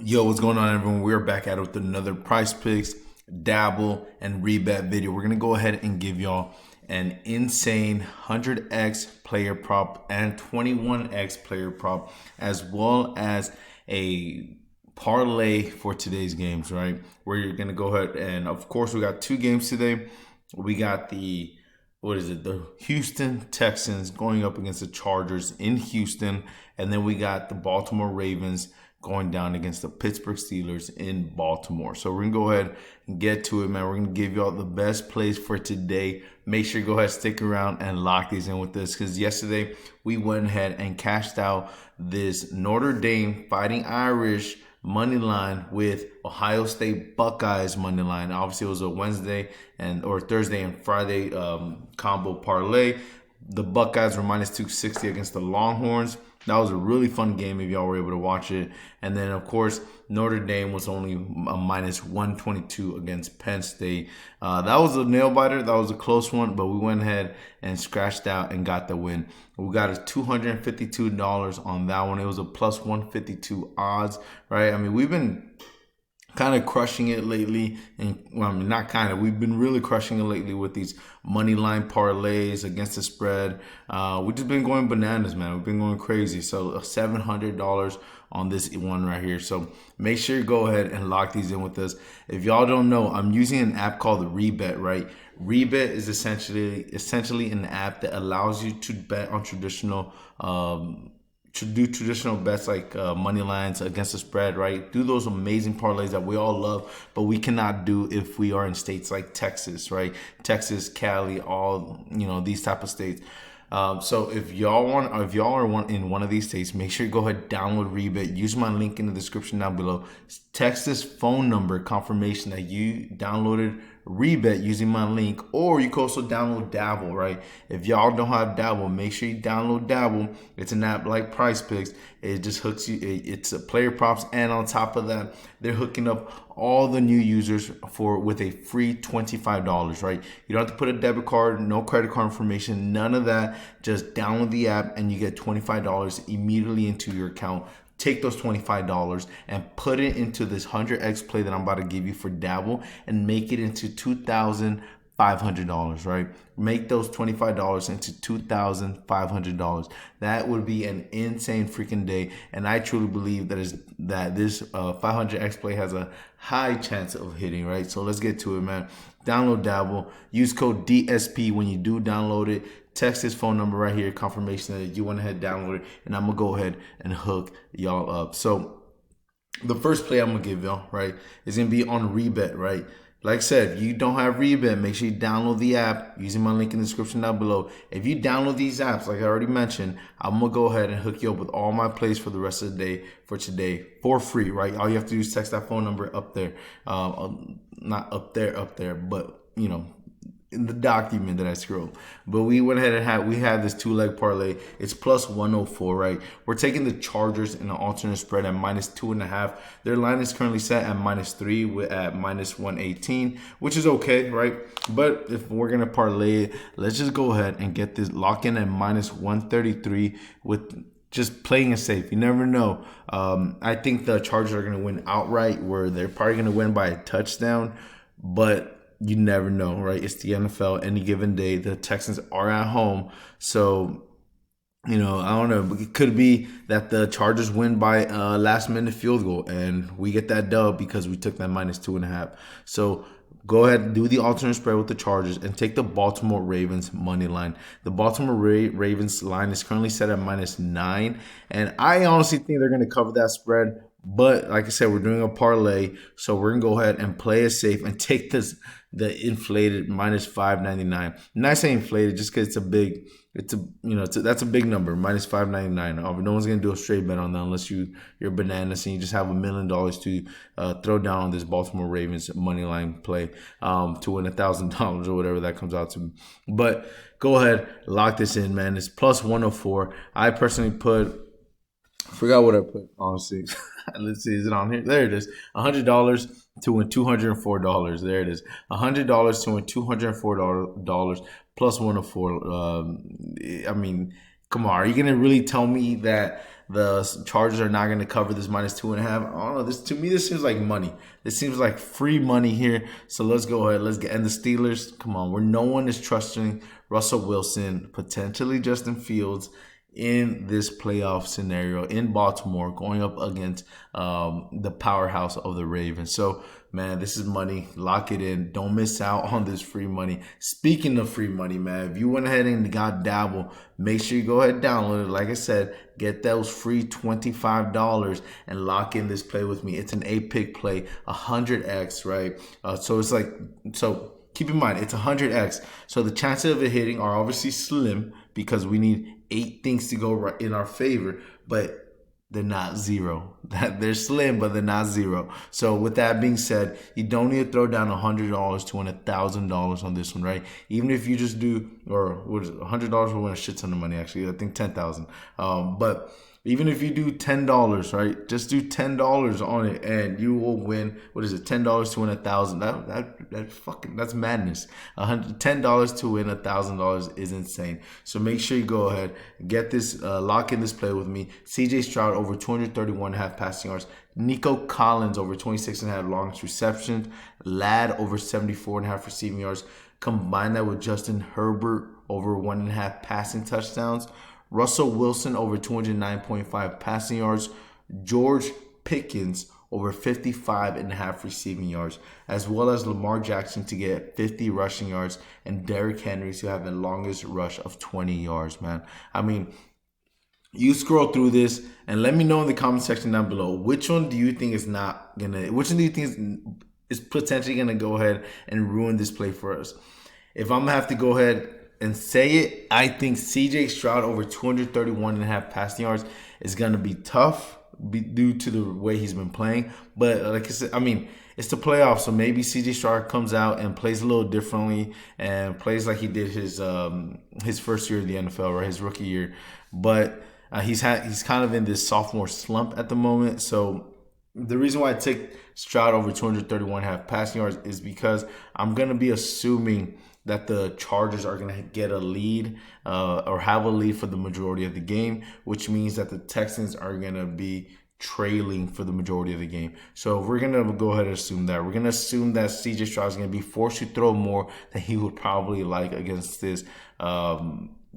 Yo, what's going on, everyone? We're back at it with another Price Picks, Dabble, and Rebet video. We're gonna go ahead and give y'all an insane 100x player prop and 21x player prop, as well as a parlay for today's games. Right, where you're gonna go ahead and, of course, we got two games today. We got the the Houston Texans going up against the Chargers in Houston, and then we got the Baltimore Ravens going down against the Pittsburgh Steelers in Baltimore. So we're gonna go ahead and get to it, man. We're gonna give y'all the best plays for today. Make sure you go ahead, stick around, and lock these in with this, because yesterday we went ahead and cashed out this Notre Dame Fighting Irish money line with Ohio State Buckeyes money line. Obviously, it was a Wednesday or Thursday and Friday combo parlay. The Buckeyes were minus 260 against the Longhorns. That was a really fun game if y'all were able to watch it. And then, of course, Notre Dame was only a minus 122 against Penn State. That was a nail biter. That was a close one, but we went ahead and scratched out and got the win. We got a $252 on that one. It was a plus 152 odds, right? I mean, we've been kind of crushing it lately, and well, I mean, not kind of, we've been really crushing it lately with these money line parlays against the spread. We've just been going bananas, man. We've been going crazy. So $700 on this one right here. So make sure you go ahead and lock these in with us. If y'all don't know, I'm using an app called Rebet, right? Rebet is essentially an app that allows you to bet on to do traditional bets like money lines against the spread, right? Do those amazing parlays that we all love, but we cannot do if we are in states like Texas, right? Texas, Cali, all, these type of states. So if y'all are in one of these states, make sure you go ahead, download Rebit. Use my link in the description down below. Text this phone number confirmation that you downloaded Rebit using my link, or you can also download Dabble, right? If y'all don't have Dabble, make sure you download Dabble. It's an app like Price Picks. It just hooks you. It's a player props, and on top of that, they're hooking up all the new users with a free $25, right? You don't have to put a debit card, no credit card information, none of that. Just download the app and you get $25 immediately into your account. Take those $25 and put it into this 100x play that I'm about to give you for Dabble, and make it into $2,500, right? Make those $25 into $2,500. That would be an insane freaking day, and I truly believe that this 500x play has a high chance of hitting, right? So let's get to it, man. Download Dabble. Use code DSP when you do download it. Text this phone number right here, confirmation that you went ahead and download it, and I'm gonna go ahead and hook y'all up. So the first play I'm gonna give y'all, right, is gonna be on Rebet, right? Like I said, if you don't have Rebet, make sure you download the app using my link in the description down below. If you download these apps, like I already mentioned, I'm gonna go ahead and hook you up with all my plays for the rest of the day for today for free, right? All you have to do is text that phone number up there, not up there, but in the document that I scrolled. But we went ahead and had this two-leg parlay. It's plus 104, right? We're taking the Chargers in an alternate spread at minus 2.5. Their line is currently set at -3 at minus 118, which is okay, right? But if we're gonna parlay it, let's just go ahead and get this lock in at minus 133 with just playing it safe. You never know. I think the Chargers are gonna win outright, where they're probably gonna win by a touchdown, but you never know, right? It's the NFL. Any given day, the Texans are at home. So, I don't know. It could be that the Chargers win by a last-minute field goal, and we get that dub because we took that minus 2.5. So go ahead and do the alternate spread with the Chargers and take the Baltimore Ravens money line. The Baltimore Ravens line is currently set at -9, and I honestly think they're going to cover that spread. But like I said, we're doing a parlay, so we're gonna go ahead and play it safe and take the inflated minus 599. I'm not saying inflated just because that's a big number, minus 599. No one's gonna do a straight bet on that unless you're bananas and you just have $1 million to throw down on this Baltimore Ravens money line play to win $1,000 or whatever that comes out to. But go ahead, lock this in, man. It's plus 104. I personally forgot what I put, honestly. Let's see, is it on here? There it is. $100 to win $204. There it is. $100 to win $204 plus 104. I mean, Come on, are you gonna really tell me that the Chargers are not gonna cover this -2.5? I don't know. This to me, this seems like money. This seems like free money here. So let's go ahead. Let's get and the Steelers. Come on, where no one is trusting Russell Wilson, potentially Justin Fields in this playoff scenario in Baltimore, going up against the powerhouse of the Ravens. So, man, this is money. Lock it in. Don't miss out on this free money. Speaking of free money, man, if you went ahead and got Dabble, make sure you go ahead and download it. Like I said, get those free $25 and lock in this play with me. It's an 8-pick play, 100x, right? So it's like, so keep in mind, it's 100x. So the chances of it hitting are obviously slim because we need 8 things to go right in our favor, but they're not zero. They're slim, but they're not zero. So with that being said, you don't need to throw down $100 to win $1,000 on this one, right? Even if you just do, or what is it, $100 will win a shit ton of money. Actually, I think 10,000. But even if you do $10, right? Just do $10 on it, and you will win. What is it? $10 to win 1,000. That's madness. $10 to win $1,000 is insane. So make sure you go ahead, get this, lock in this play with me. C.J. Stroud over 231.5 passing yards. Nico Collins over 26.5 longest receptions. Ladd over 74.5 receiving yards. Combine that with Justin Herbert over 1.5 passing touchdowns. Russell Wilson over 209.5 passing yards. George Pickens over 55.5 receiving yards, as well as Lamar Jackson to get 50 rushing yards, and Derrick Henry to have the longest rush of 20 yards, man. I mean, you scroll through this and let me know in the comment section down below, which one do you think is not gonna, which one do you think is potentially gonna go ahead and ruin this play for us? If I'm gonna have to go ahead and say it, I think C.J. Stroud over 231.5 passing yards is going to be tough due to the way he's been playing. But like I said, I mean, it's the playoffs, so maybe C.J. Stroud comes out and plays a little differently and plays like he did his first year in the NFL, right, his rookie year. But he's kind of in this sophomore slump at the moment. So the reason why I take Stroud over 231.5 passing yards is because I'm going to be assuming that the Chargers are going to get a lead or have a lead for the majority of the game, which means that the Texans are going to be trailing for the majority of the game. So we're going to go ahead and assume that. We're going to assume that C.J. Stroud is going to be forced to throw more than he would probably like against this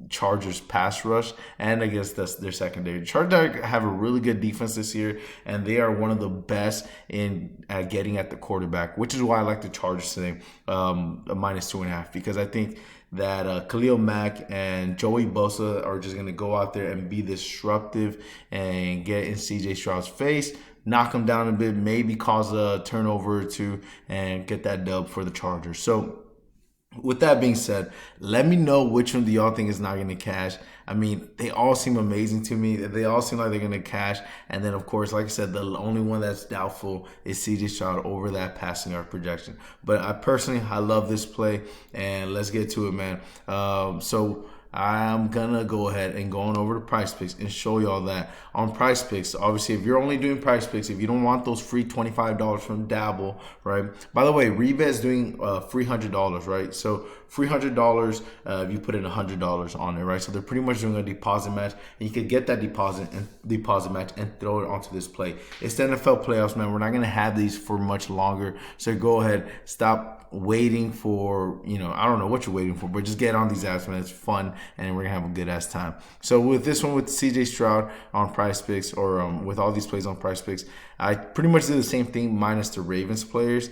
Chargers pass rush and against their secondary. Chargers have a really good defense this year, and they are one of the best in getting at the quarterback, which is why I like the Chargers today, a -2.5, because I think that Khalil Mack and Joey Bosa are just going to go out there and be disruptive and get in C.J. Stroud's face, knock him down a bit, maybe cause a turnover or two, and get that dub for the Chargers. So with that being said, let me know which one do y'all think is not going to cash. I mean, they all seem amazing to me. They all seem like they're going to cash. And then, of course, like I said, the only one that's doubtful is C.J. Stroud over that passing yard projection. But I love this play, and let's get to it, man. So I'm gonna go ahead and go on over to Prizepicks and show y'all that on Prizepicks. Obviously, if you're only doing Prizepicks, if you don't want those free $25 from Dabble, right? By the way, Rebet's doing free $100, right? So free $100 if you put in $100 on it, right? So they're pretty much doing a deposit match, and you could get that deposit match and throw it onto this play. It's the NFL playoffs, man. We're not gonna have these for much longer, so go ahead, stop waiting for, I don't know what you're waiting for, but just get on these apps, man. It's fun, and we're gonna have a good ass time. So with this one, with CJ Stroud on Prizepicks, or with all these plays on Prizepicks, I pretty much did the same thing minus the Ravens players,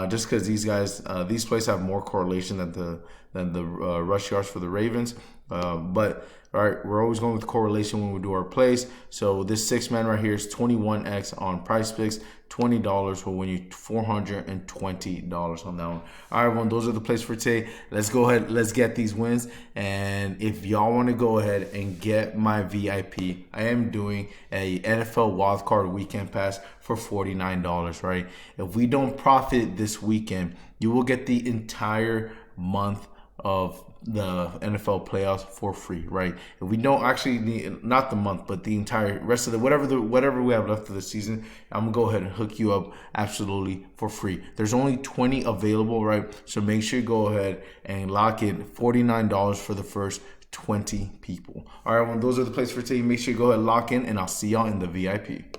just because these guys, these plays have more correlation than the rush yards for the Ravens. But all right, we're always going with correlation when we do our plays. So this 6-man right here is 21x on Prizepicks. $20 will win you $420 on that one. All right, everyone, those are the plays for today. Let's go ahead. Let's get these wins. And if y'all want to go ahead and get my VIP, I am doing a NFL wildcard weekend pass for $49, right? If we don't profit this weekend, you will get the entire month of the NFL playoffs for free, right? If we don't actually need, not the month, but the entire rest of whatever we have left of the season, I'm gonna go ahead and hook you up absolutely for free. There's only 20 available, right? So make sure you go ahead and lock in $49 for the first 20 people. All right, well, those are the places for today. Make sure you go ahead and lock in, and I'll see y'all in the VIP.